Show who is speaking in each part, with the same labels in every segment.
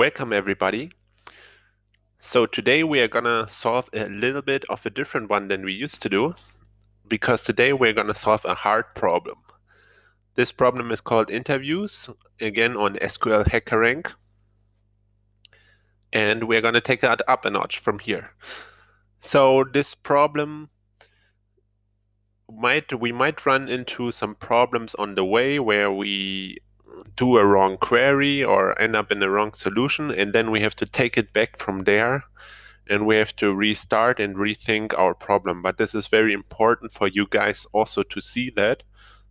Speaker 1: Welcome everybody. So today we are gonna solve a little bit of a different one than we used to do, because today we're gonna solve a hard problem. This problem is called interviews, again on SQL Hackerrank, and we're gonna take it up a notch from here. So this problem we might run into some problems on the way where we do a wrong query or end up in the wrong solution, and then we have to take it back from there and we have to restart and rethink our problem. But this is very important for you guys also to see that.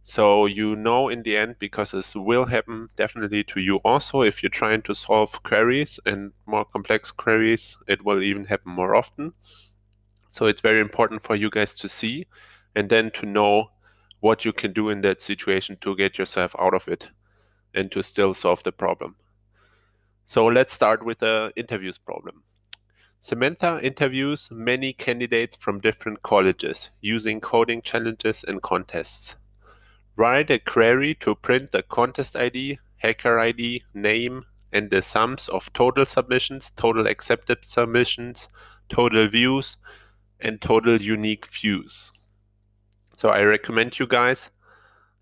Speaker 1: So you know in the end, because this will happen definitely to you also, if you're trying to solve queries and more complex queries, it will even happen more often. So it's very important for you guys to see and then to know what you can do in that situation to get yourself out of it and to still solve the problem. So let's start with the interviews problem. Samantha interviews many candidates from different colleges using coding challenges and contests. Write a query to print the contest ID, hacker ID, name, and the sums of total submissions, total accepted submissions, total views, and total unique views. So I recommend you guys,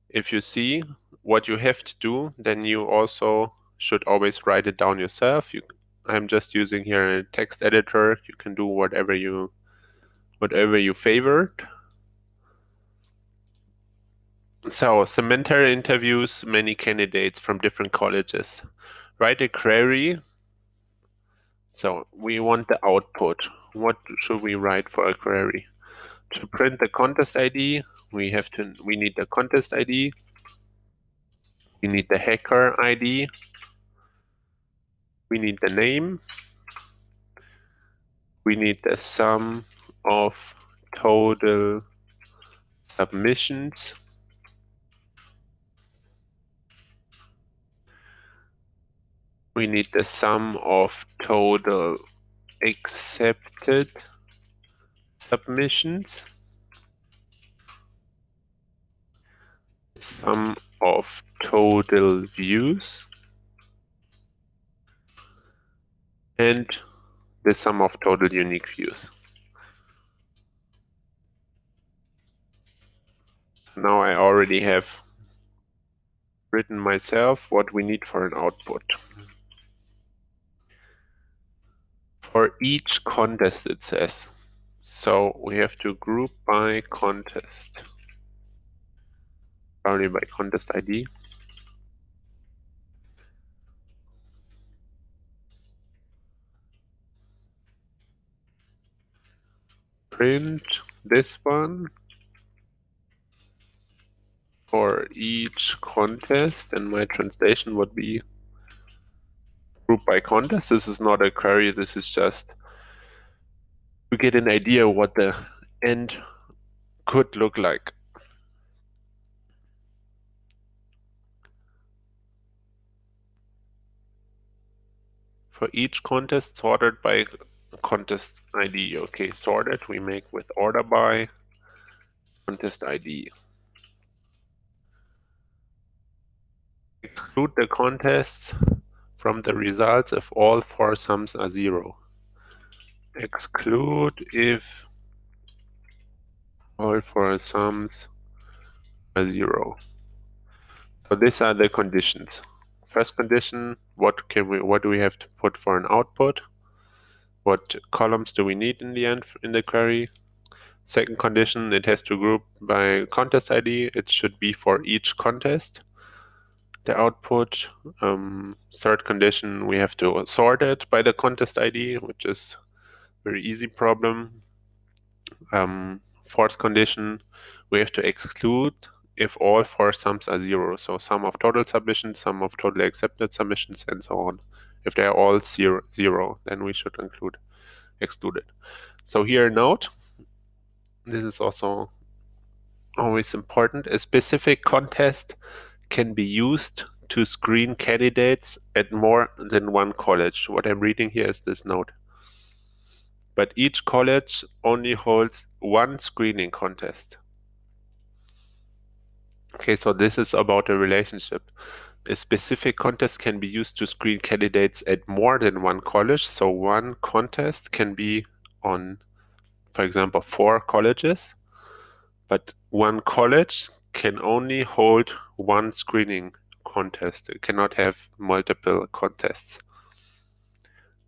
Speaker 1: if you see what you have to do, then you also should always write it down yourself. I'm just using here a text editor. You can do whatever you favored. So Samantha interviews many candidates from different colleges. Write a query. So we want the output. What should we write for a query? To print the contest ID, we need the contest ID. We need the hacker ID. We need the name. We need the sum of total submissions. We need the sum of total accepted submissions. Sum of total views. And the sum of total unique views. Now I already have written myself what we need for an output. For each contest, it says. So we have to group by contest. Probably by contest ID. Print this one for each contest, and my translation would be group by contest. This is not a query, this is just to get an idea what the end could look like. For each contest, sorted by contest ID. Okay, sorted we make with order by contest ID. Exclude the contests from the results if all four sums are 0. Exclude if all four sums are 0. So these are the conditions. First condition, what do we have to put for an output? What columns do we need in the end in the query? Second condition, it has to group by contest ID. It should be for each contest, the output. Third condition, we have to sort it by the contest ID, which is a very easy problem. Fourth condition, we have to exclude if all four sums are 0. So sum of total submissions, sum of total accepted submissions, and so on. If they are all zero, then we should exclude it. So here, note, this is also always important. A specific contest can be used to screen candidates at more than one college. What I'm reading here is this note. But each college only holds one screening contest. Okay, so this is about a relationship A specific contest can be used to screen candidates at more than one college. So one contest can be on, for example, 4 colleges, but one college can only hold one screening contest. It cannot have multiple contests.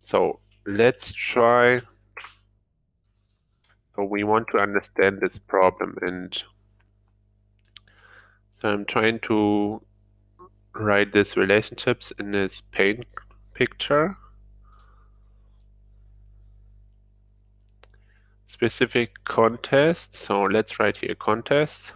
Speaker 1: So let's try. So we want to understand this problem, and so I'm trying to write these relationships in this paint picture. Specific contest. So let's write here contest.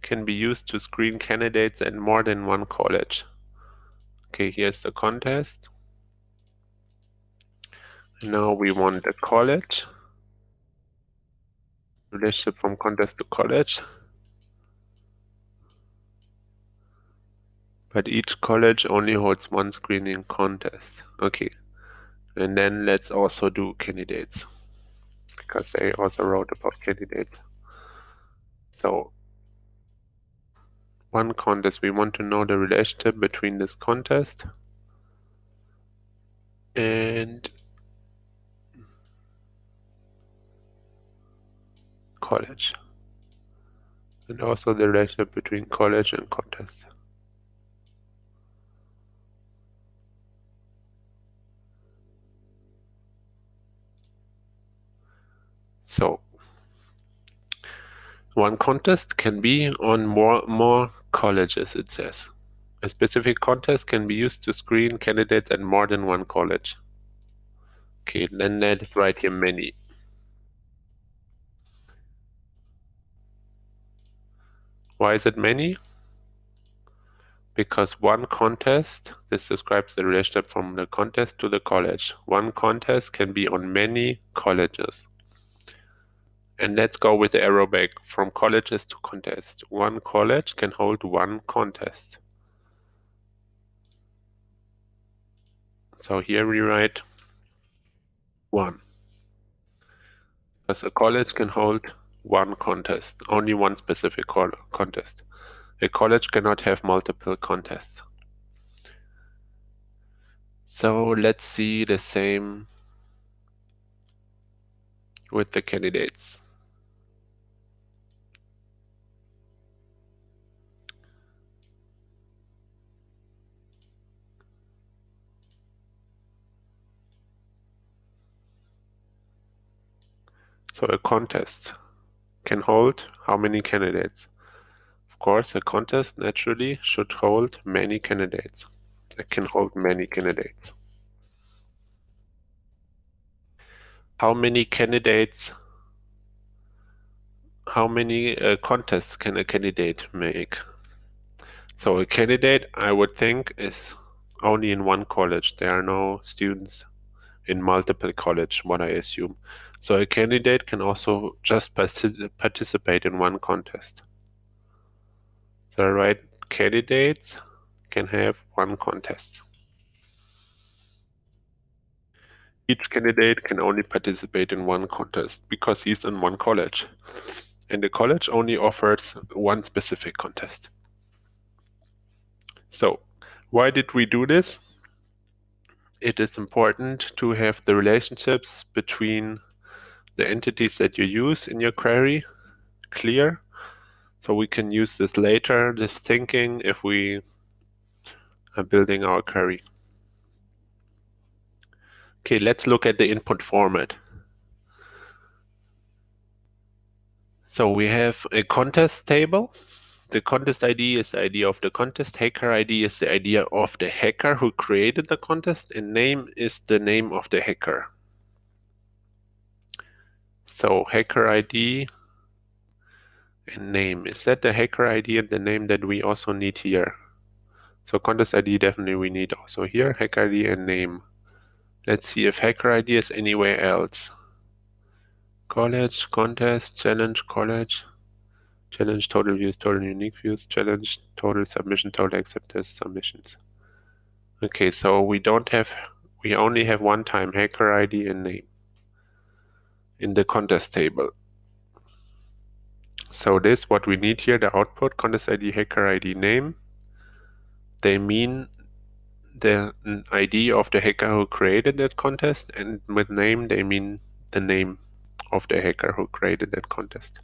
Speaker 1: Can be used to screen candidates at more than one college. Okay, here's the contest. Now we want the college. Relationship from contest to college. But each college only holds one screening contest. Okay. And then let's also do candidates, because they also wrote about candidates. So one contest, we want to know the relationship between this contest and college, and also the relationship between college and contest. So one contest can be on more colleges, it says. A specific contest can be used to screen candidates at more than one college. Okay, then let's write here many. Why is it many? Because one contest, this describes the relationship from the contest to the college. One contest can be on many colleges. And let's go with the arrow back from colleges to contest. One college can hold one contest. So here we write 1. Because a college can hold one contest, only one specific contest. A college cannot have multiple contests. So let's see the same with the candidates. So a contest can hold how many candidates? Of course, a contest naturally should hold many candidates. It can hold many candidates. How many candidates, how many contests can a candidate make? So a candidate, I would think, is only in one college. There are no students in multiple college, what I assume. So a candidate can also just participate in one contest. So I write candidates can have one contest. Each candidate can only participate in one contest because he's in one college. And the college only offers one specific contest. So why did we do this? It is important to have the relationships between the entities that you use in your query clear, so we can use this later, this thinking, if we are building our query. Okay, let's look at the input format. So we have a contest table. The contest ID is the ID of the contest, hacker ID is the ID of the hacker who created the contest, and name is the name of the hacker. So hacker ID and name, is that the hacker ID and the name that we also need here? So contest ID definitely we need also here, hacker ID and name. Let's see if hacker ID is anywhere else. College, contest, challenge, college, challenge, total views, total unique views, challenge, total submission, total accepted submissions. Okay, so we only have one time hacker ID and name in the contest table. So this, what we need here, the output, contest ID, hacker ID, name, they mean the ID of the hacker who created that contest, and with name, they mean the name of the hacker who created that contest.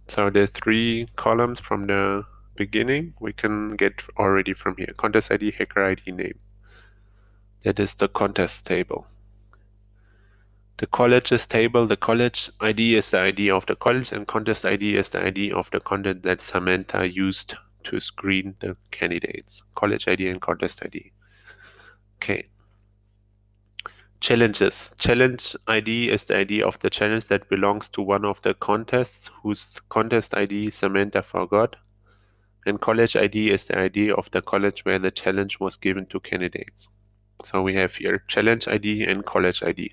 Speaker 1: So the 3 columns from the beginning, we can get already from here. Contest ID, hacker ID, name. That is the contest table. The colleges table, the college ID is the ID of the college, and contest ID is the ID of the content that Samantha used to screen the candidates. College ID and contest ID. Okay. Challenges. Challenge ID is the ID of the challenge that belongs to one of the contests whose contest ID Samantha forgot. And college ID is the ID of the college where the challenge was given to candidates. So we have here challenge ID and college ID.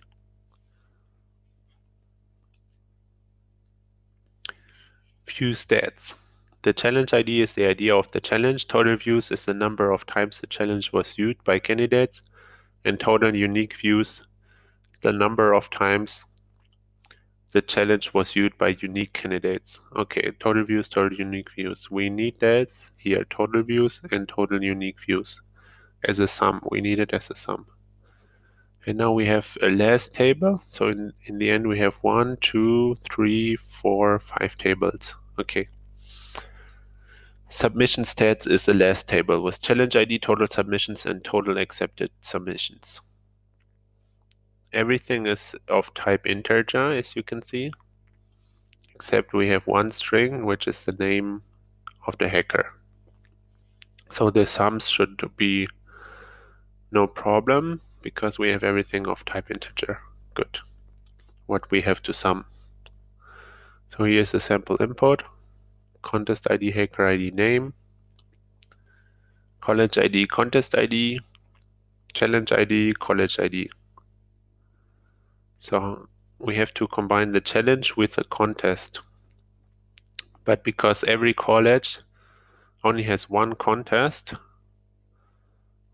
Speaker 1: View stats. The challenge ID is the ID of the challenge. Total views is the number of times the challenge was viewed by candidates. And total unique views, the number of times the challenge was viewed by unique candidates. Okay, total views, total unique views. We need that here, total views and total unique views as a sum. We need it as a sum. And now we have a last table. So in the end, we have 1, 2, 3, 4, 5 tables. Okay. Submission stats is the last table with challenge ID, total submissions, and total accepted submissions. Everything is of type integer, as you can see, except we have one string, which is the name of the hacker. So the sums should be no problem because we have everything of type integer. Good. What we have to sum. So here's a sample input. Contest ID, hacker ID, name. College ID, contest ID. Challenge ID, college ID. So we have to combine the challenge with a contest. But because every college only has one contest,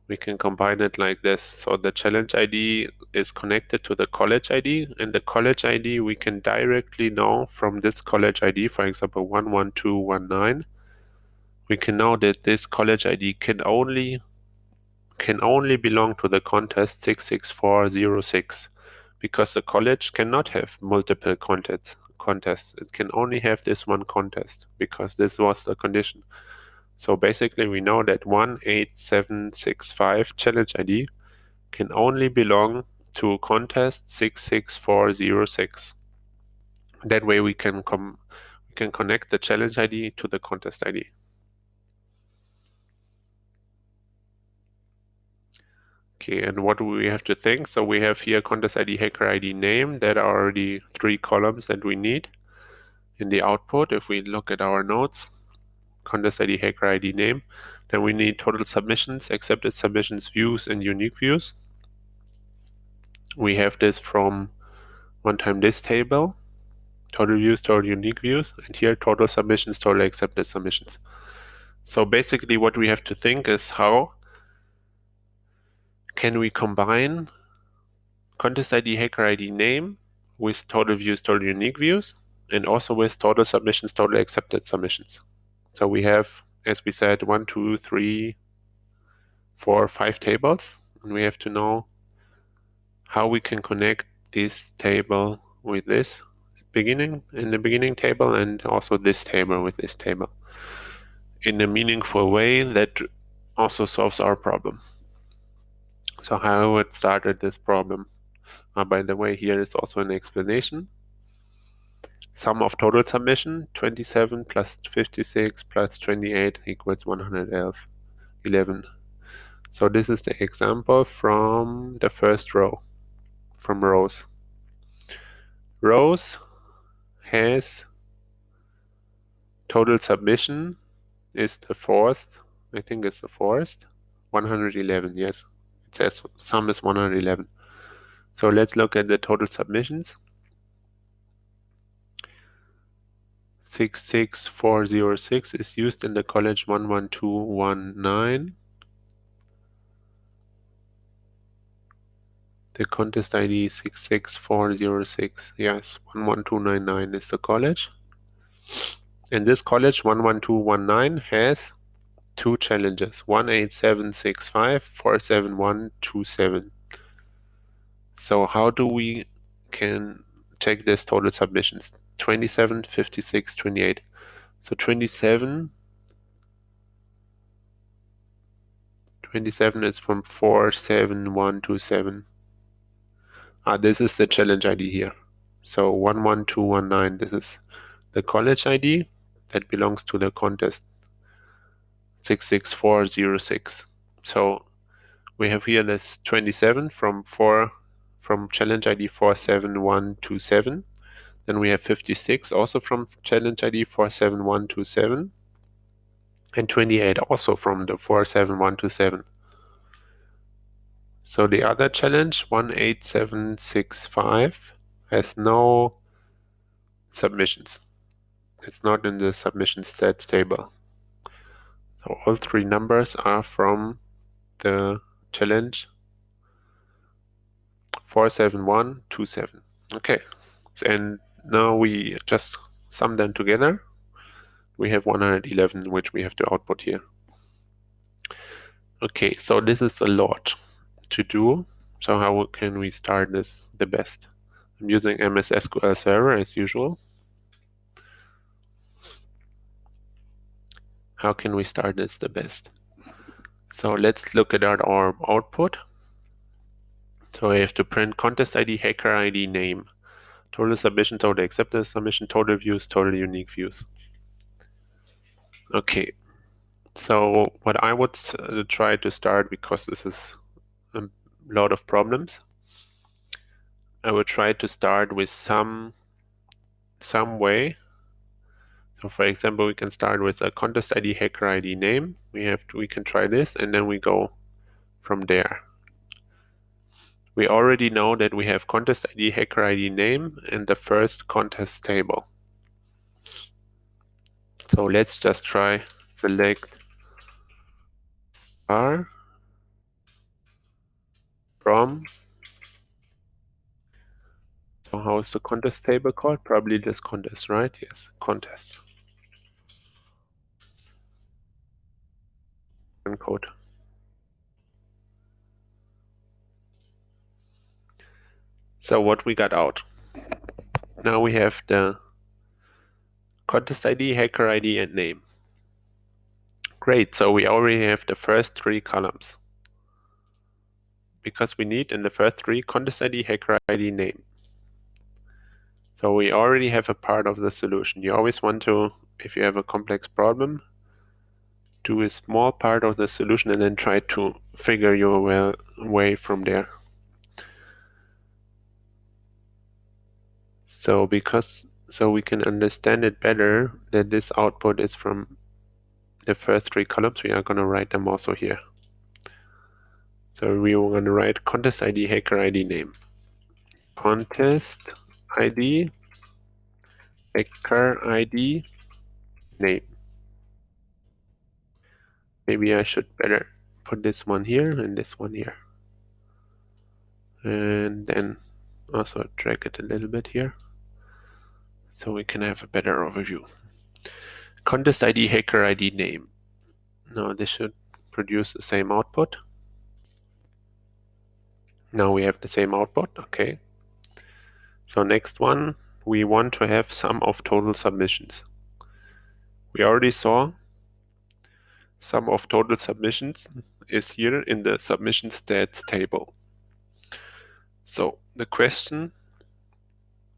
Speaker 1: we can combine it like this. So the challenge ID is connected to the college ID, and the college ID we can directly know from this college ID, for example, 11219. We can know that this college ID can only belong to the contest 66406 because the college cannot have multiple contests. It can only have this one contest because this was the condition. So basically we know that 18765 challenge ID can only belong to contest 66406. That way we can connect the challenge ID to the contest ID. Okay, and what do we have to think? So we have here contest ID, hacker ID, name. That are already 3 columns that we need in the output. If we look at our notes, contest ID, hacker ID, name, then we need total submissions, accepted submissions, views, and unique views. We have this from one time this table, total views, total unique views, and here total submissions, total accepted submissions. So basically what we have to think is how can we combine contest ID, hacker ID, name with total views, total unique views, and also with total submissions, total accepted submissions. So we have, as we said, 1, 2, 3, 4, 5 tables, and we have to know how we can connect this table with this in the beginning table, and also this table with this table in a meaningful way that also solves our problem. So how I would start at this problem. By the way, here is also an explanation. Sum of total submission, 27 plus 56 plus 28 equals 111. So this is the example from the first row, from rows. Rows has total submission is the fourth, I think it's the fourth, 111, yes. It says sum is 111. So let's look at the total submissions. 66406 is used in the college 11219. The contest ID is 66406. Yes, 11299 is the college. And this college 11219 has two challenges, 18765, 47127. So how do we can check this total submissions? 27, 56, 28. So 27 is from 47127. This is the challenge ID here. So 11219, this is the college ID that belongs to the contest 66406. So we have here this 27 from challenge ID 47127. Then we have 56 also from challenge ID 47127. And 28 also from the 47127. So the other challenge 18765 has no submissions. It's not in the submission stats table. So all three numbers are from the challenge 47127. Okay, and now we just sum them together. We have 111, which we have to output here. Okay, so this is a lot to do. So how can we start this the best? I'm using MS SQL Server as usual. How can we start this the best? So let's look at our output. So I have to print contest ID, hacker ID, name, total submission, total accepted submission, total views, total unique views. Okay, so what I would try to start, because this is a lot of problems, I would try to start with some way. So for example, we can start with a contest ID, hacker ID, name. We can try this, and then we go from there. We already know that we have contest ID, hacker ID, name in the first contest table. So let's just try select star from. So how is the contest table called? Probably this contest, right? Yes, contest. And code. So what we got out? Now we have the contest ID, hacker ID, and name. Great, so we already have the first three columns. Because we need in the first three contest ID, hacker ID, name. So we already have a part of the solution. You always want to, if you have a complex problem, do a small part of the solution and then try to figure your way from there. So we can understand it better that this output is from the first three columns, we are going to write them also here. So we are going to write contest ID, hacker ID, name. Contest ID, hacker ID, name. Maybe I should better put this one here and this one here. And then also drag it a little bit here so we can have a better overview. Contest ID, hacker ID, name. Now this should produce the same output. Now we have the same output, okay. So next one, we want to have sum of total submissions. We already saw sum of total submissions is here in the submission stats table. So the question,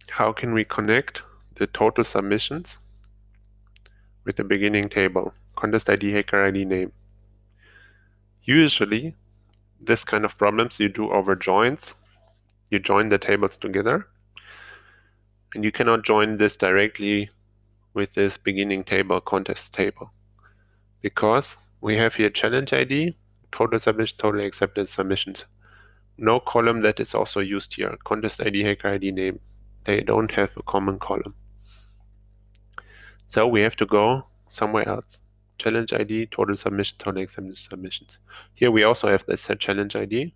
Speaker 1: how can we connect the total submissions with the beginning table, contest ID, hacker ID, name? Usually, this kind of problems you do over joins. You join the tables together, and you cannot join this directly with this beginning table, contest table, because we have here challenge ID, total submission, total accepted submissions. No column that is also used here, contest ID, hacker ID, name. They don't have a common column. So we have to go somewhere else. Challenge ID, total submission, total accepted submissions. Here we also have the set challenge ID.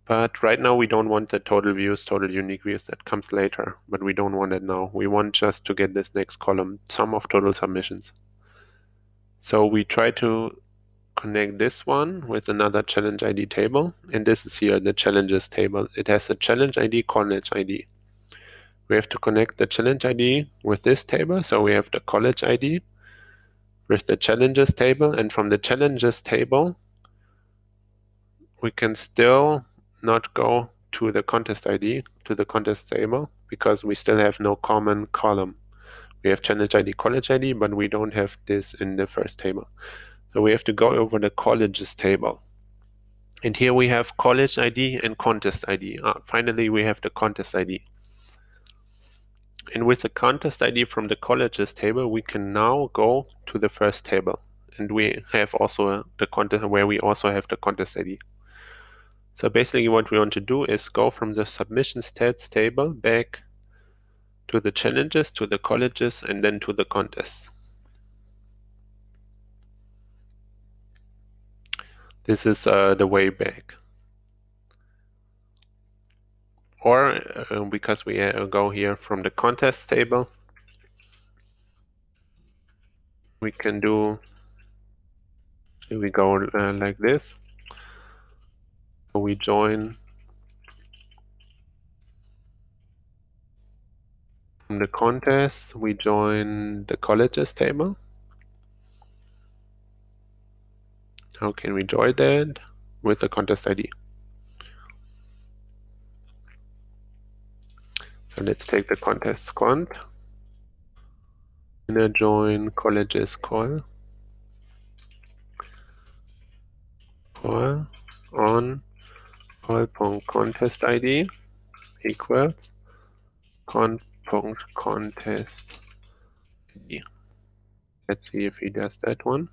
Speaker 1: But right now we don't want the total views, total unique views. That comes later, but we don't want it now. We want just to get this next column, sum of total submissions. So we try to connect this one with another challenge ID table, and this is here the challenges table. It has a challenge ID, college ID. We have to connect the challenge ID with this table, so we have the college ID with the challenges table, and from the challenges table we can still not go to the contest ID, to the contest table, because we still have no common column. We have challenge ID, college ID, but we don't have this in the first table. So we have to go over the colleges table. And here we have college ID and contest ID. Finally, we have the contest ID. And with the contest ID from the colleges table, we can now go to the first table. And we have also the contest where we also have the contest ID. So basically what we want to do is go from the submission stats table back to the challenges, to the colleges, and then to the contests. This is the way back. Or because we go here from the contest table, we can do, here we go like this. So we join from the contest, we join the colleges table. How can we join that? With the contest ID. So let's take the contest cont. Inner join colleges call on call.contest ID equals cont.contest ID. Let's see if he does that one.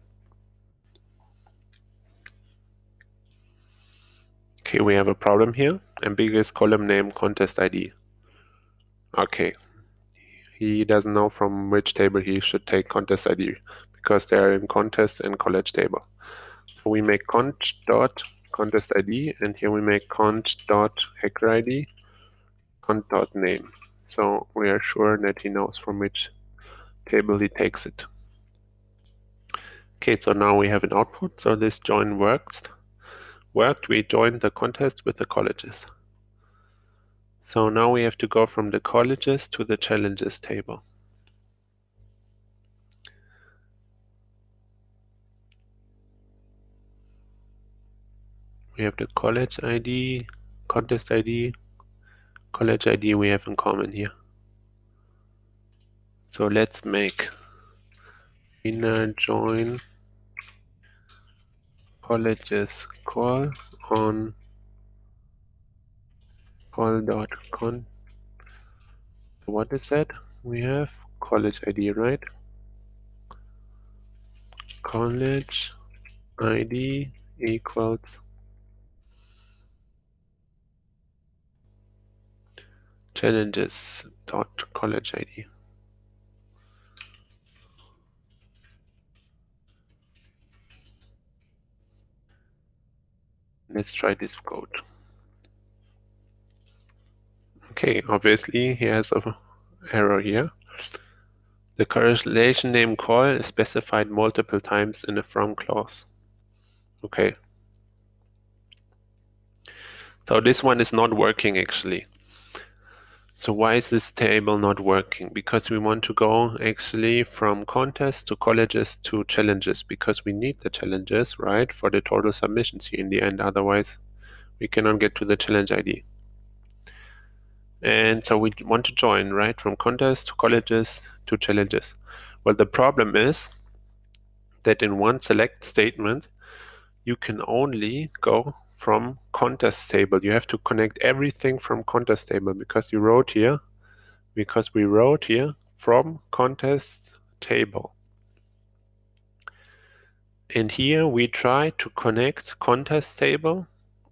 Speaker 1: Okay, we have a problem here. Ambiguous column name contest ID. Okay, he doesn't know from which table he should take contest ID because they are in contest and college table. So we make cont.contest ID, and here we make cont.hacker ID, cont.name. So we are sure that he knows from which table he takes it. Okay, so now we have an output. So this join worked. We joined the contest with the colleges. So now we have to go from the colleges to the challenges table. We have the college ID, contest ID, college ID we have in common here. So let's make inner join colleges call on call.con. What is that? We have college ID, right? College ID equals challenges dot college ID. Let's try this code. Okay, obviously he has an error here. The correlation name call is specified multiple times in the from clause. Okay. So this one is not working actually. So why is this table not working? Because we want to go actually from contests to colleges to challenges, because we need the challenges, right, for the total submissions here in the end. Otherwise, we cannot get to the challenge ID. And so we want to join, right, from contests to colleges to challenges. Well, the problem is that in one select statement, you can only go from contest table. You have to connect everything from contest table because we wrote here from contest table. And here we try to connect contest table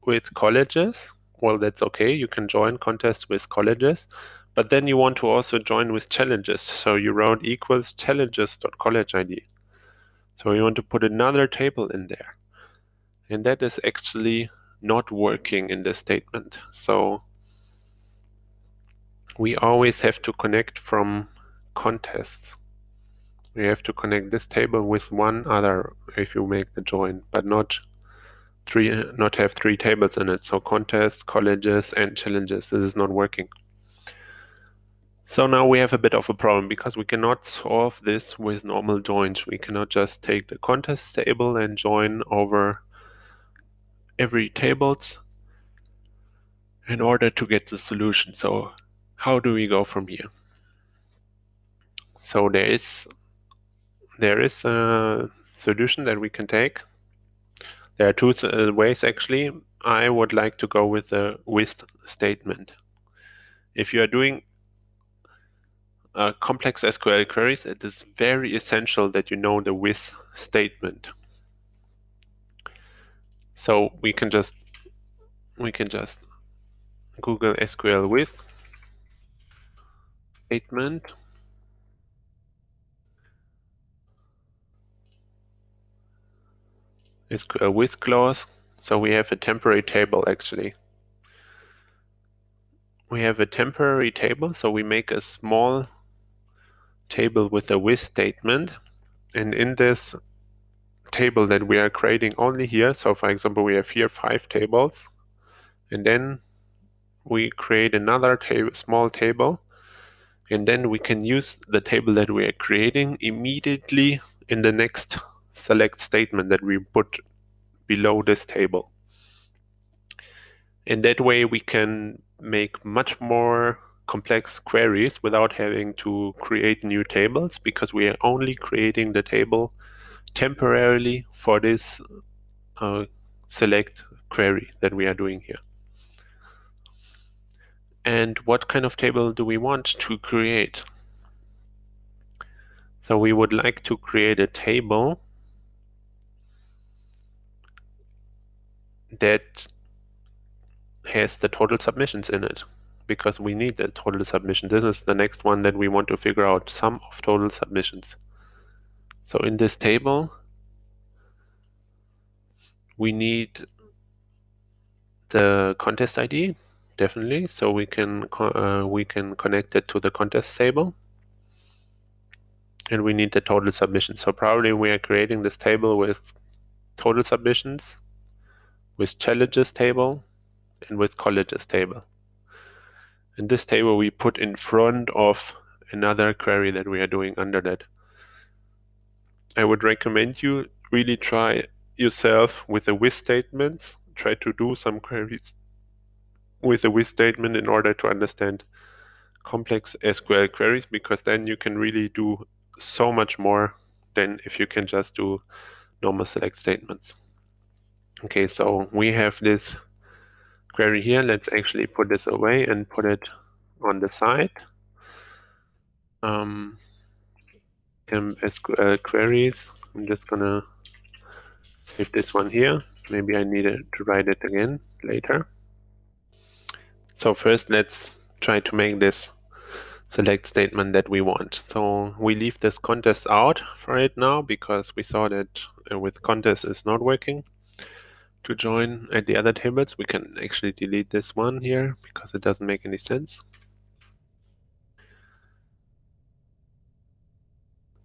Speaker 1: with colleges. Well, that's okay. You can join contests with colleges, but then you want to also join with challenges. So you wrote equals challenges.college ID. So you want to put another table in there. And that is actually not working in this statement. So we always have to connect from contests. We have to connect this table with one other if you make the join, but not have three tables in it. So contests, colleges, and challenges. This is not working. So now we have a bit of a problem because we cannot solve this with normal joins. We cannot just take the contest table and join over every tables in order to get the solution. So how do we go from here? So there is a solution that we can take. There are two ways actually. I would like to go with the with statement. If you are doing complex SQL queries, it is very essential that you know the with statement. So we can just Google SQL with statement. SQL with clause. So we have a temporary table actually. We have a temporary table, so we make a small table with a with statement. And in this table that we are creating only here, so for example, we have here 5 tables, and then we create another small table, and then we can use the table that we are creating immediately in the next select statement that we put below this table. In that way, we can make much more complex queries without having to create new tables, because we are only creating the table temporarily for this select query that we are doing here. And what kind of table do we want to create? So we would like to create a table that has the total submissions in it, because we need the total submissions. This is the next one that we want to figure out, sum of total submissions. So in this table, we need the contest ID, definitely, so we can connect it to the contest table. And we need the total submissions. So probably we are creating this table with total submissions, with challenges table, and with colleges table. And this table we put in front of another query that we are doing under that. I would recommend you really try yourself with the with statements. Try to do some queries with a with statement in order to understand complex SQL queries, because then you can really do so much more than if you can just do normal select statements. Okay, so we have this query here. Let's actually put this away and put it on the side. SQL queries. I'm just gonna save this one here. Maybe I need to write it again later. So first, let's try to make this select statement that we want. So we leave this contest out for it now, because we saw that with contest is not working. To join at the other tables, we can actually delete this one here because it doesn't make any sense.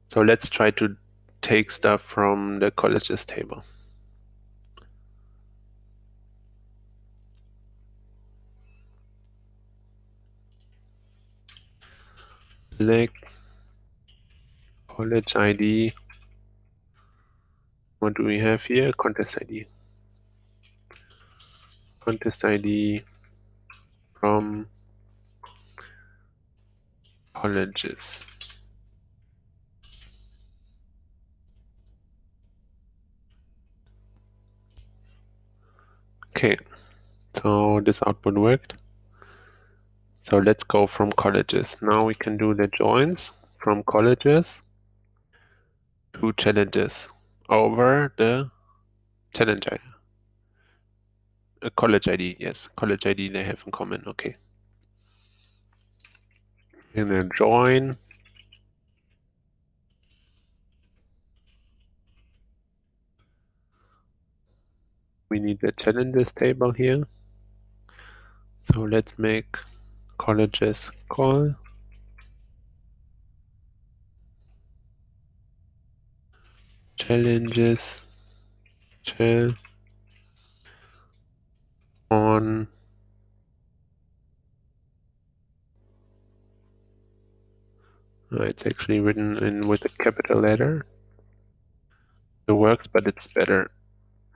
Speaker 1: So let's try to take stuff from the colleges table. Select college ID. What do we have here? Contest ID. Contest ID from colleges. Okay, so this output worked. So let's go from colleges. Now we can do the joins from colleges to challenges over the challenge ID. College ID, yes. College ID they have in common, okay. And then join. We need the challenges table here. So let's make colleges call challenges shell on it's actually written in with a capital letter. It works, but it's better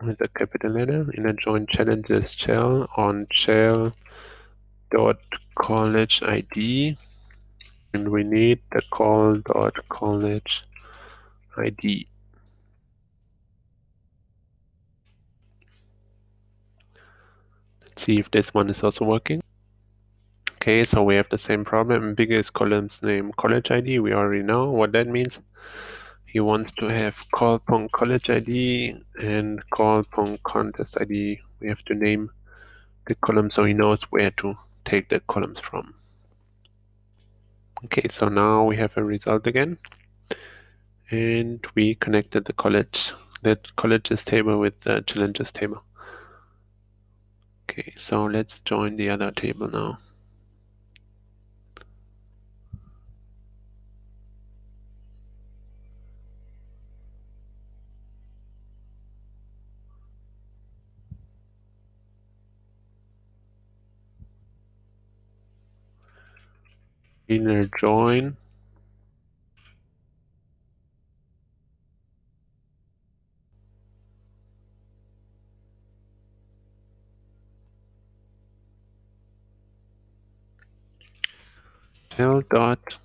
Speaker 1: with a capital letter. In a join challenges shell on shell dot college ID, and we need the call dot college ID. Let's see if this one is also working. Okay, so we have the same problem. Biggest columns name college ID. We already know what that means. He wants to have call.college ID and call.contest ID. We have to name the column so he knows where to take the columns from. Okay, so now we have a result again. And we connected the colleges table with the challenges table. Okay, so let's join the other table now. Inner join shell dot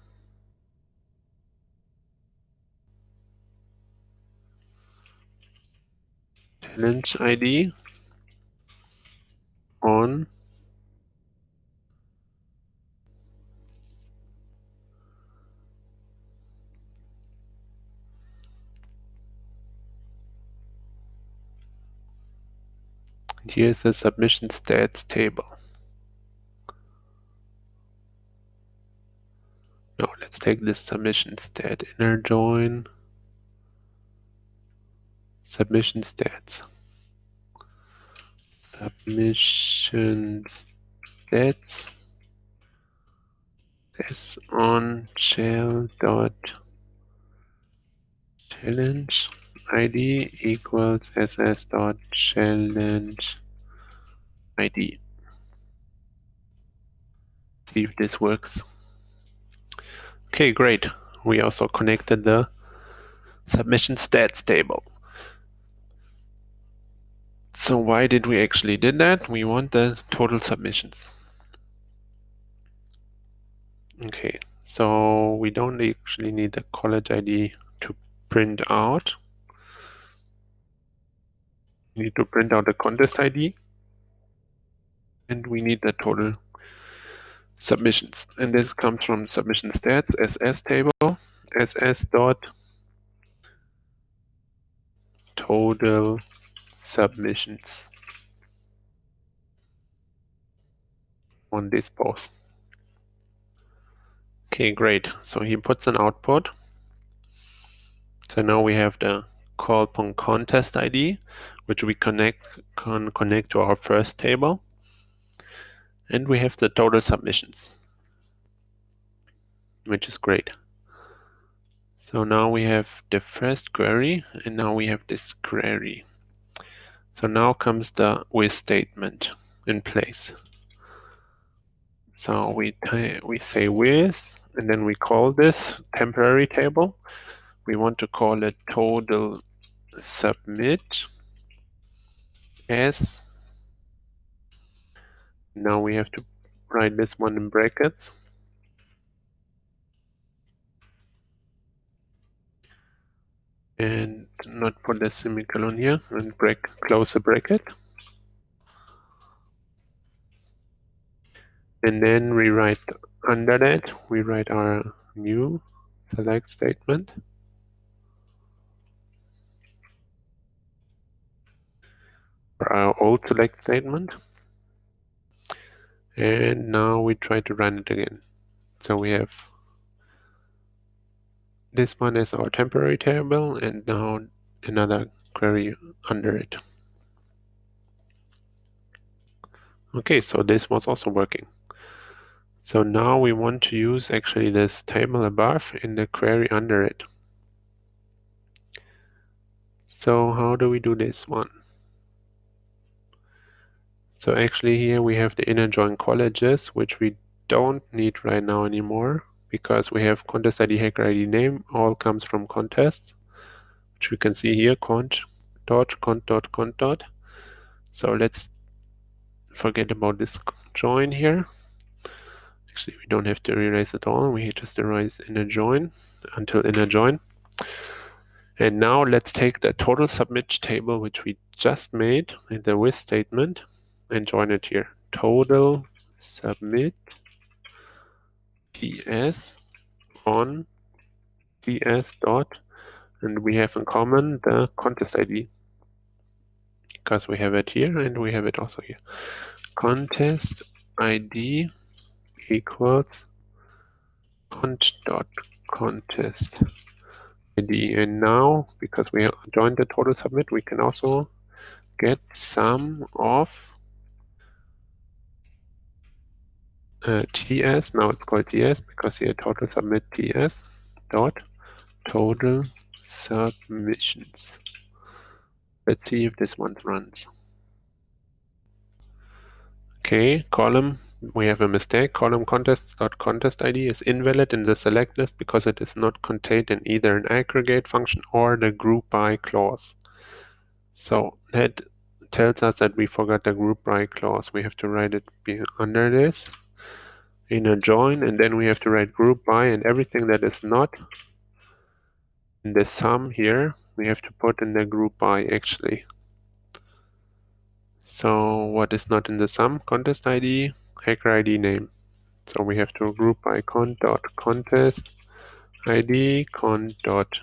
Speaker 1: challenge ID on here's the submission stats table. Now let's take this submission stat inner join submission stats. Submission stats is on shell dot challenge ID equals ss dot challenge ID. See if this works. Okay, great. We also connected the submission stats table. So why did we actually did that? We want the total submissions. Okay, so we don't actually need the college ID to print out. We need to print out the contest ID, and we need the total submissions. And this comes from submission stats ss table ss dot total submissions on this post. Okay, great. So he puts an output. So now we have the call.contest ID, which we can connect to our first table. And we have the total submissions, which is great. So now we have the first query, and now we have this query. So now comes the with statement in place. So we say with, and then we call this temporary table. We want to call it total submit as. Now we have to write this one in brackets. And not put the semicolon here and close the bracket. And then we write under that, we write our new select statement. Or our old select statement. And now we try to run it again. So we have this one as our temporary table and now another query under it. Okay, so this was also working. So now we want to use actually this table above in the query under it. So how do we do this one? So actually here we have the inner join colleges, which we don't need right now anymore because we have contest ID, hacker ID name, all comes from contests, which we can see here, cont dot, cont dot, cont dot. So let's forget about this join here. Actually, we don't have to erase it all. We just erase inner join until inner join. And now let's take the total submit table, which we just made in the with statement, and join it here. Total submit ts on ts dot, and we have in common the contest ID because we have it here and we have it also here. Contest ID equals cont dot contest ID. And now, because we joined the total submit, we can also get sum of TS. Now it's called TS because here total submit TS dot total submissions. Let's see if this one runs. Okay, column, we have a mistake. Column contest dot contest ID is invalid in the select list because it is not contained in either an aggregate function or the group by clause. So that tells us that we forgot the group by clause. We have to write it under this in a join, and then we have to write group by, and everything that is not in the sum here we have to put in the group by actually. So what is not in the sum? Contest ID, hacker ID name. So we have to group by cont dot contest ID, cont dot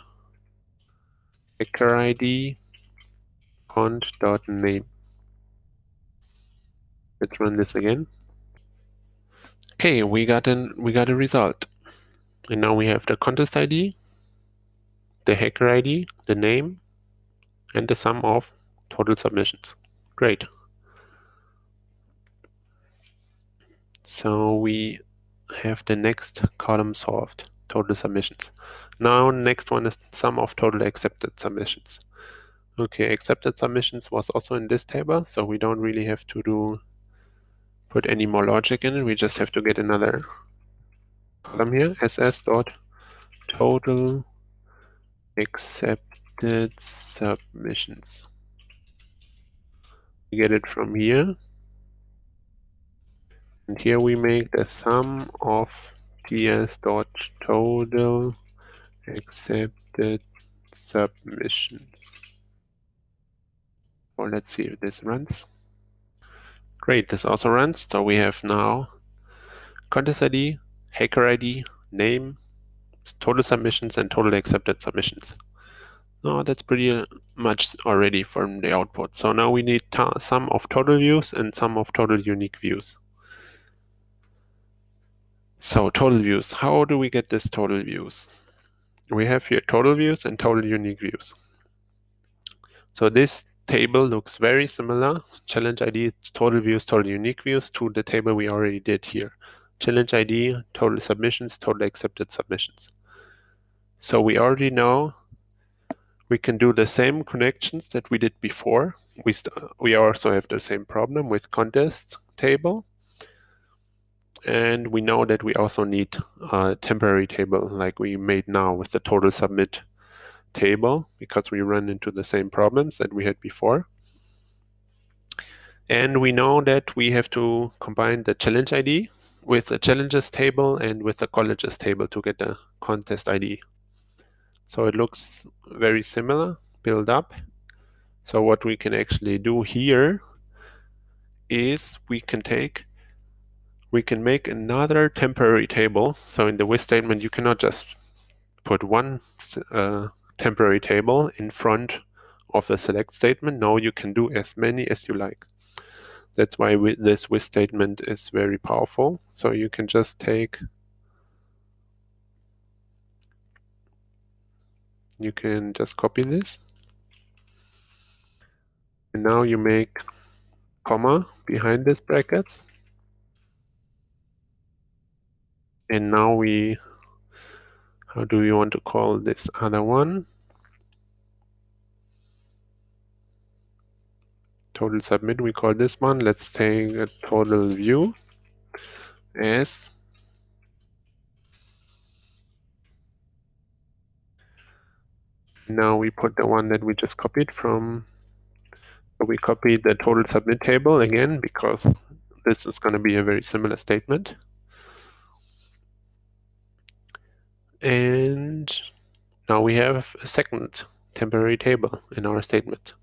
Speaker 1: hacker ID, cont dot name. Let's run this again. Okay, we got a result. And now we have the contest ID, the hacker ID, the name, and the sum of total submissions. Great. So we have the next column solved, total submissions. Now next one is sum of total accepted submissions. Okay, accepted submissions was also in this table, so we don't really have to put any more logic in it. We just have to get another column here, ss dot total accepted submissions. We get it from here, and here we make the sum of ts dot total accepted submissions. Well, let's see if this runs. Great, this also runs. So we have now contest ID, hacker ID, name, total submissions, and total accepted submissions. No, that's pretty much already from the output. So now we need sum of total views and sum of total unique views. So total views, how do we get this total views? We have here total views and total unique views. So this table looks very similar, challenge ID, total views, total unique views, to the table we already did here. Challenge ID, total submissions, total accepted submissions. So we already know we can do the same connections that we did before. We also have the same problem with contest table. And we know that we also need a temporary table like we made now with the total submit table, because we run into the same problems that we had before. And we know that we have to combine the challenge ID with the challenges table and with the colleges table to get the contest ID. So it looks very similar, build up. So what we can actually do here is we can make another temporary table. So in the with statement, you cannot just put one temporary table in front of the select statement. No, you can do as many as you like. That's why this with statement is very powerful. So you can just copy this. And now you make comma behind these brackets. And now how do we want to call this other one? Total submit, we call this one. Let's take a total view as now we put the one that we just copied from. We copied the total submit table again because this is going to be a very similar statement. And now we have a second temporary table in our statement.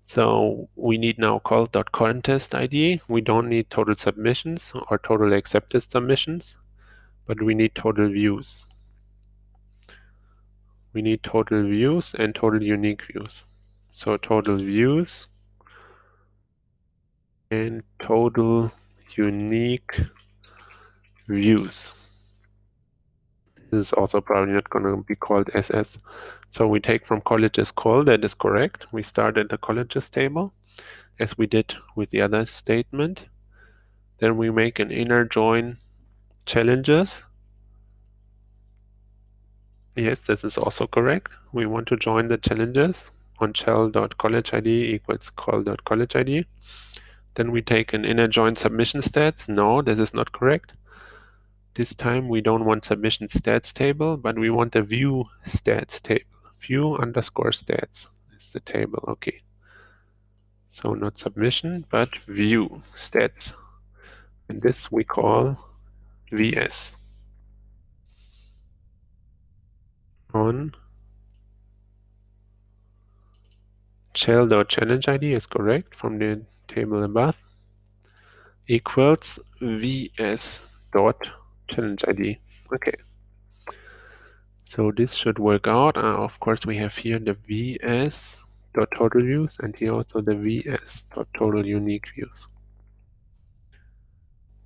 Speaker 1: So we need now call.contest ID. We don't need total submissions or total accepted submissions, but we need total views. We need total views and total unique views. So total views and total unique views. This is also probably not going to be called SS. So we take from colleges call, that is correct. We start at the colleges table, as we did with the other statement. Then we make an inner join challenges. Yes, this is also correct. We want to join the challenges on shell.collegeid equals call.collegeid. Then we take an inner join submission stats. No, this is not correct. This time we don't want submission stats table, but we want a view stats table. View underscore stats is the table. Okay. So not submission, but view stats. And this we call VS. On shell.challengeid is correct from the table above, equals vs.challengeid. Okay. So this should work out. Of course, we have here the vs.total views and here also the vs.total unique views.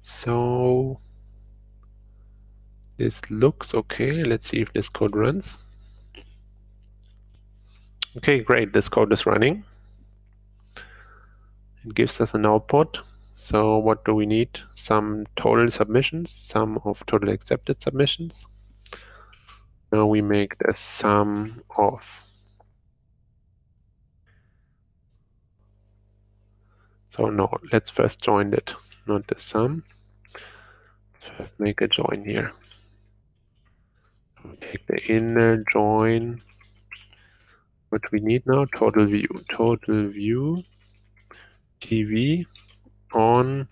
Speaker 1: So this looks okay. Let's see if this code runs. Okay, great. This code is running. It gives us an output. So what do we need? Some total submissions, sum of total accepted submissions. Now we make the sum of. So no, let's first join it, not the sum. Let's first make a join here. Take the inner join. What we need now? Total view. Total view TV on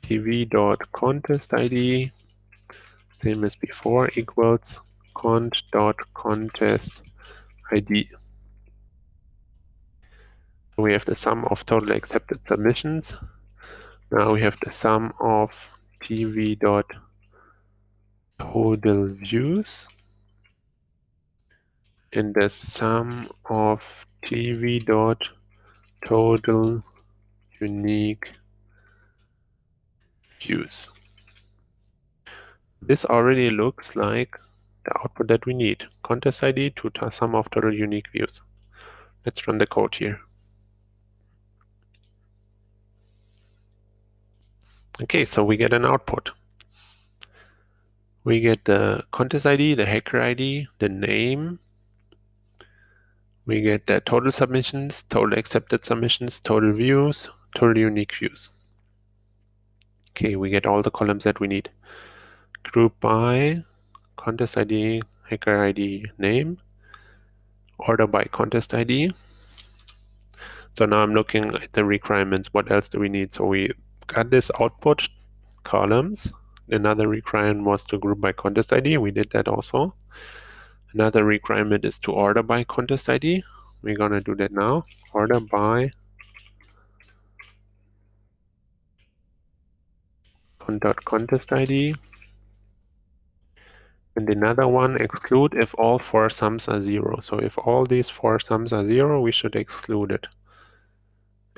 Speaker 1: TV.contest ID, same as before, equals cont.contest ID. We have the sum of total accepted submissions. Now we have the sum of TV.total views and the sum of TV.total unique views. This already looks like the output that we need. Contest ID to sum of total unique views. Let's run the code here. Okay, so we get an output. We get the contest ID, the hacker ID, the name. We get the total submissions, total accepted submissions, total views, total unique views. Okay, we get all the columns that we need. Group by contest ID, hacker ID, name, order by contest ID. So now I'm looking at the requirements. What else do we need? So we got this output columns. Another requirement was to group by contest ID. We did that also. Another requirement is to order by contest ID. We're going to do that now. Order by contest ID. And another one, exclude if all four sums are 0. So if all these four sums are 0, we should exclude it.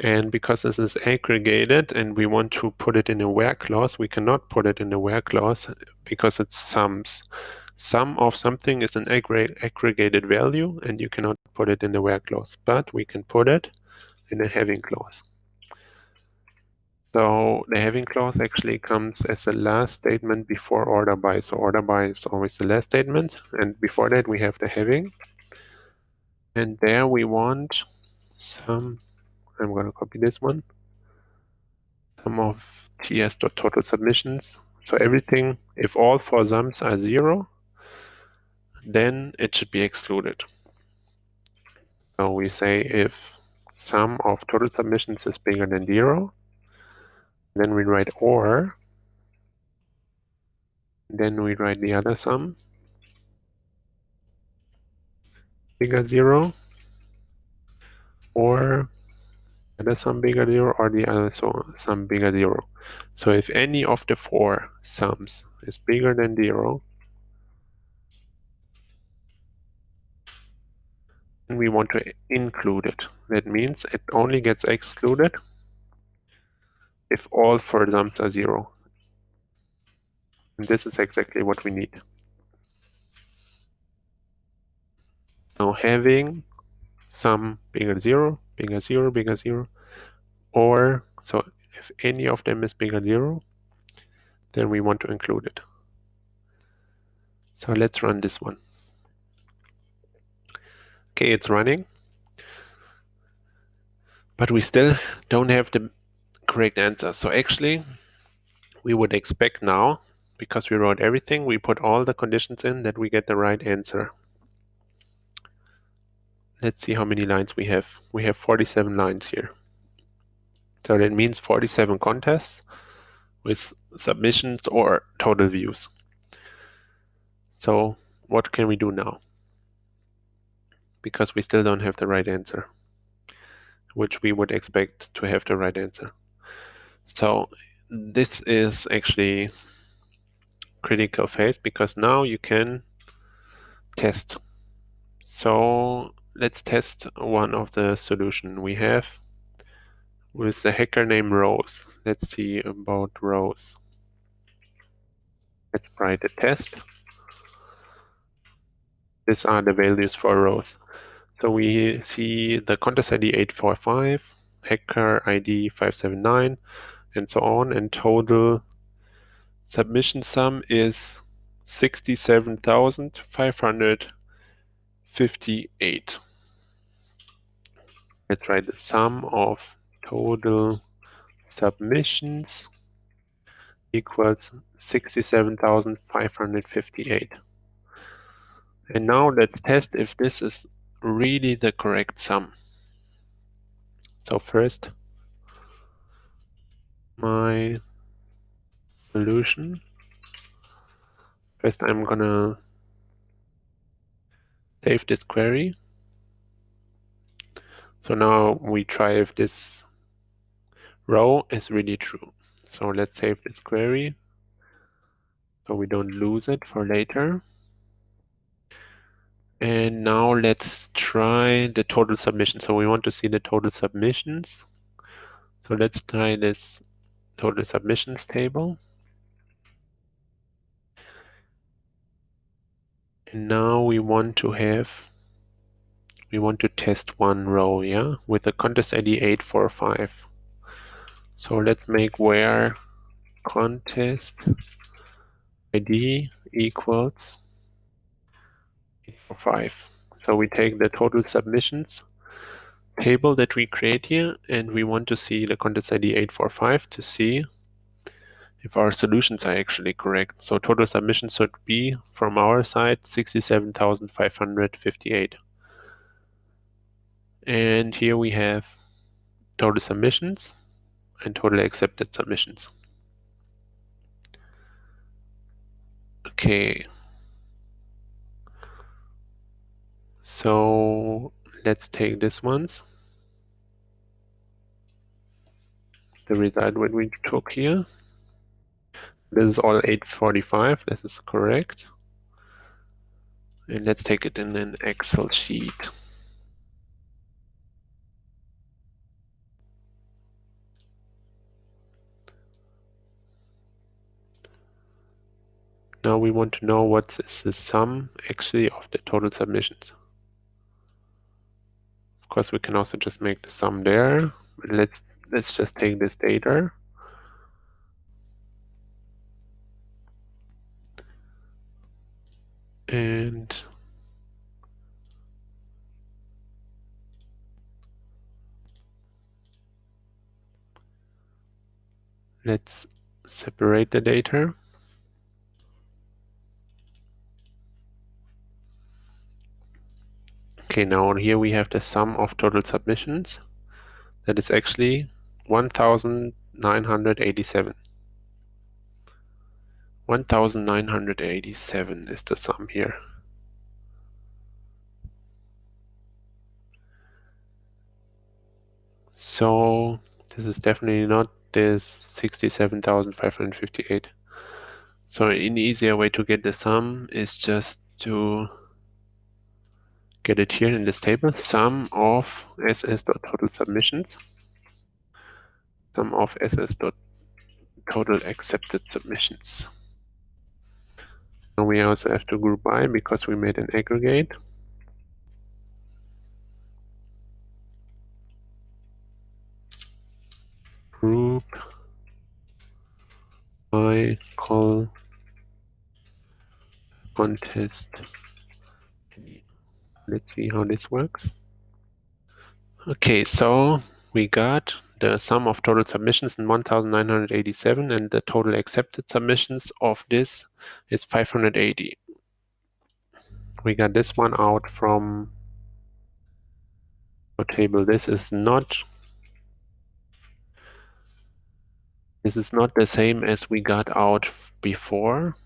Speaker 1: And because this is aggregated and we want to put it in a where clause, we cannot put it in the where clause because it's sums. Sum of something is an aggregated value and you cannot put it in the where clause, but we can put it in a having clause. So the having clause actually comes as the last statement before order by. So order by is always the last statement, and before that we have the having. And there we want some, I'm going to copy this one, sum of ts.total submissions. So everything, if all four sums are 0, then it should be excluded. So we say if sum of total submissions is bigger than 0, then we write or, then we write the other sum, bigger 0, or other sum bigger 0, or the other sum bigger 0. So if any of the four sums is bigger than 0, then we want to include it. That means it only gets excluded if all four sums are 0. And this is exactly what we need. So having sum bigger 0, bigger 0, bigger 0, or so if any of them is bigger 0, then we want to include it. So let's run this one. Okay, it's running, but we still don't have the correct answer. So actually, we would expect now, because we wrote everything, we put all the conditions in, that we get the right answer. Let's see how many lines we have. We have 47 lines here. So that means 47 contests with submissions or total views. So what can we do now? Because we still don't have the right answer, which we would expect to have the right answer. So this is actually critical phase, because now you can test. So let's test one of the solution we have with the hacker name rows. Let's see about rows. Let's write a test. These are the values for rows. So we see the contest ID 845, hacker ID 579, and so on, and total submission sum is 67,558. Let's write the sum of total submissions equals 67,558. And now let's test if this is really the correct sum. So first, my solution. First, I'm gonna save this query. So now we try if this row is really true. So let's save this query so we don't lose it for later. And now let's try the total submission. So we want to see the total submissions. So let's try this total submissions table. And now we want to test one row, yeah, with the contest ID 845. So let's make where contest ID equals 845. So we take the total submissions table that we create here, and we want to see the contest ID 845 to see if our solutions are actually correct. So total submissions should be, from our side, 67,558. And here we have total submissions and total accepted submissions. Okay. So let's take this ones. The result what we took here. This is all 845. This is correct. And let's take it in an Excel sheet. Now we want to know what is the sum actually of the total submissions. Of course, we can also just make the sum there. But let's just take this data. And let's separate the data. Okay, now here we have the sum of total submissions. That is actually 1,987. 1,987 is the sum here. So this is definitely not this 67,558. So an easier way to get the sum is just to get it here in this table. Sum of ss.total submissions. Sum of ss.total accepted submissions. And we also have to group by because we made an aggregate. Group by call contest. Let's see how this works. Okay, so we got the sum of total submissions in 1,987 and the total accepted submissions of this is 580. We got this one out from our table. This is not the same as we got out before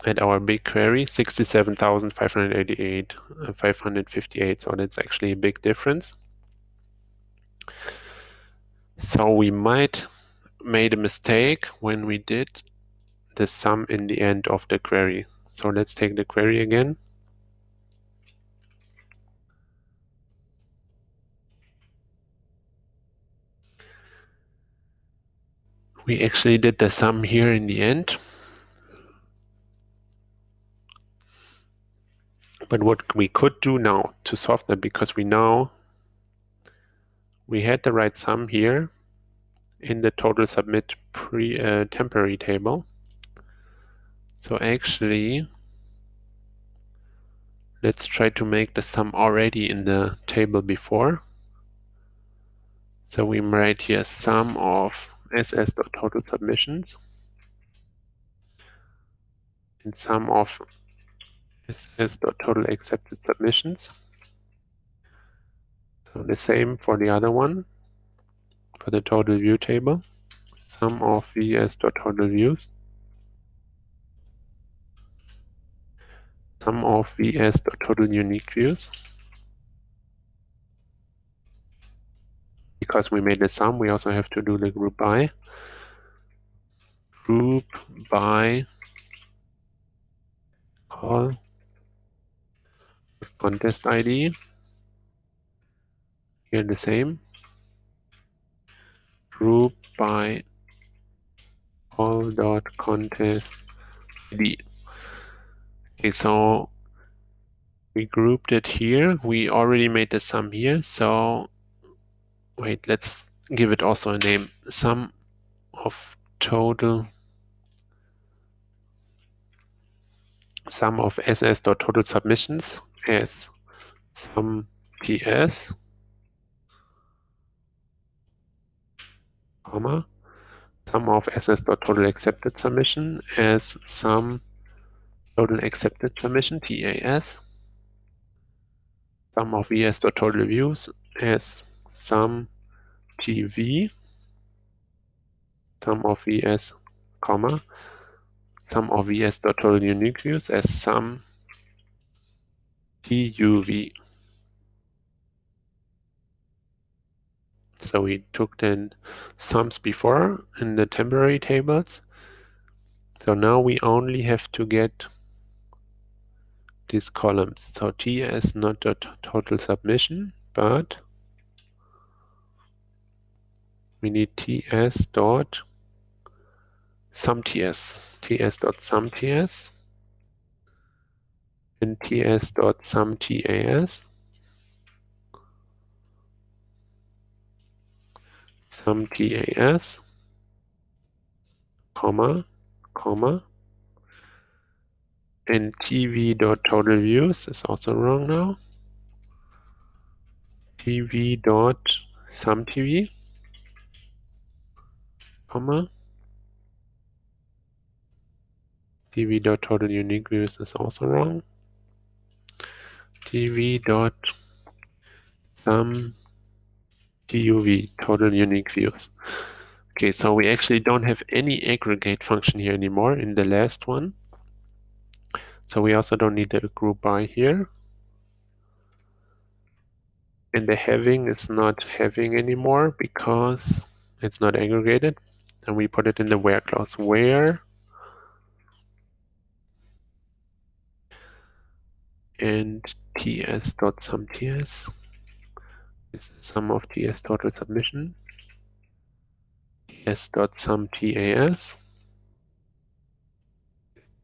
Speaker 1: at our big query, 67,588, 558. So that's actually a big difference. So we might made a mistake when we did the sum in the end of the query. So let's take the query again. We actually did the sum here in the end. But what we could do now to solve that, because we know we had the right sum here in the total submit temporary table. So actually, let's try to make the sum already in the table before. So we write here sum of ss.total submissions and sum of ss.total accepted submissions. So the same for the other one, for the total view table. Sum of vs.total views. Sum of vs.total unique views. Because we made the sum, we also have to do the group by. Group by call contest ID. Here the same. Group by call.contest ID. Okay, so we grouped it here. We already made the sum here. So wait, let's give it also a name. Sum of total sum of ss.total submissions as sum ts, comma, sum of ss.total accepted submission as sum total accepted submission tas, sum of vs.total views as sum tv, sum of vs, comma, sum of vs.total unique views as sum tuv. So we took the sums before in the temporary tables. So now we only have to get these columns. So TS not the total submission, but we need TS dot sum TS, TS dot sum TS, and TS dot sum TAS, sum TAS, comma, and TV.total views is also wrong now. TV.sum TV, comma, TV.total unique views is also wrong. TV.sum TUV, total unique views. Okay, so we actually don't have any aggregate function here anymore in the last one. So we also don't need the group by here. And the having is not having anymore because it's not aggregated. And we put it in the where clause. Where and ts.sumTS is the sum of ts total submission. ts.sumTAS.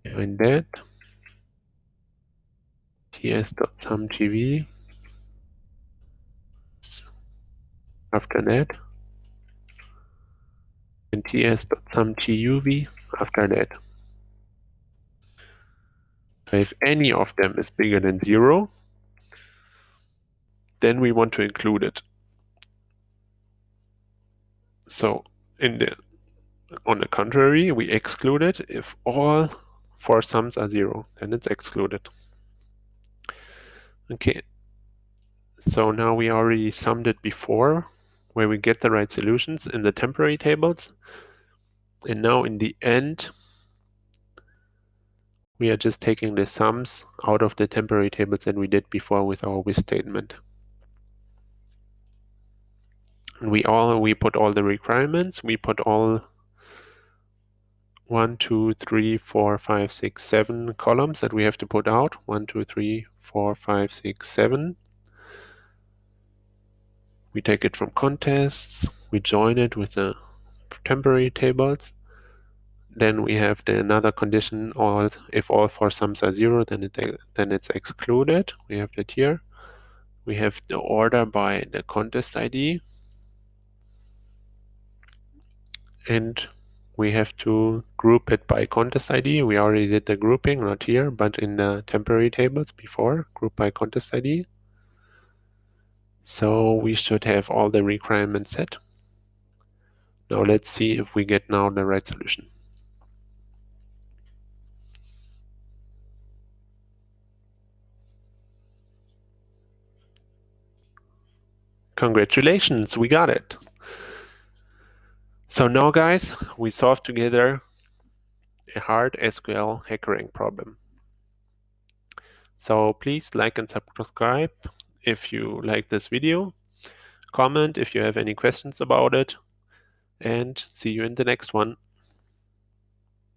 Speaker 1: Behind that, ts.sumTV. After that, and ts.sumTUV after that. So if any of them is bigger than 0, then we want to include it. So on the contrary, we exclude it if all 4 sums are 0, then it's excluded. Okay, so now we already summed it before, where we get the right solutions in the temporary tables. And now in the end, we are just taking the sums out of the temporary tables that we did before with our with statement. And we put all the requirements. We put all 1, 2, 3, 4, 5, 6, 7 columns that we have to put out. 1, 2, 3, 4, 5, 6, 7. We take it from contests. We join it with the temporary tables. Then we have another condition, if all 4 sums are 0, then it's excluded. We have that here. We have the order by the contest ID. And we have to group it by contest ID. We already did the grouping, not here, but in the temporary tables before, group by contest ID. So we should have all the requirements set. Now let's see if we get now the right solution. Congratulations, we got it. So now, guys, we solved together a hard SQL Hackerrank problem. So please like and subscribe if you like this video. Comment if you have any questions about it. And see you in the next one.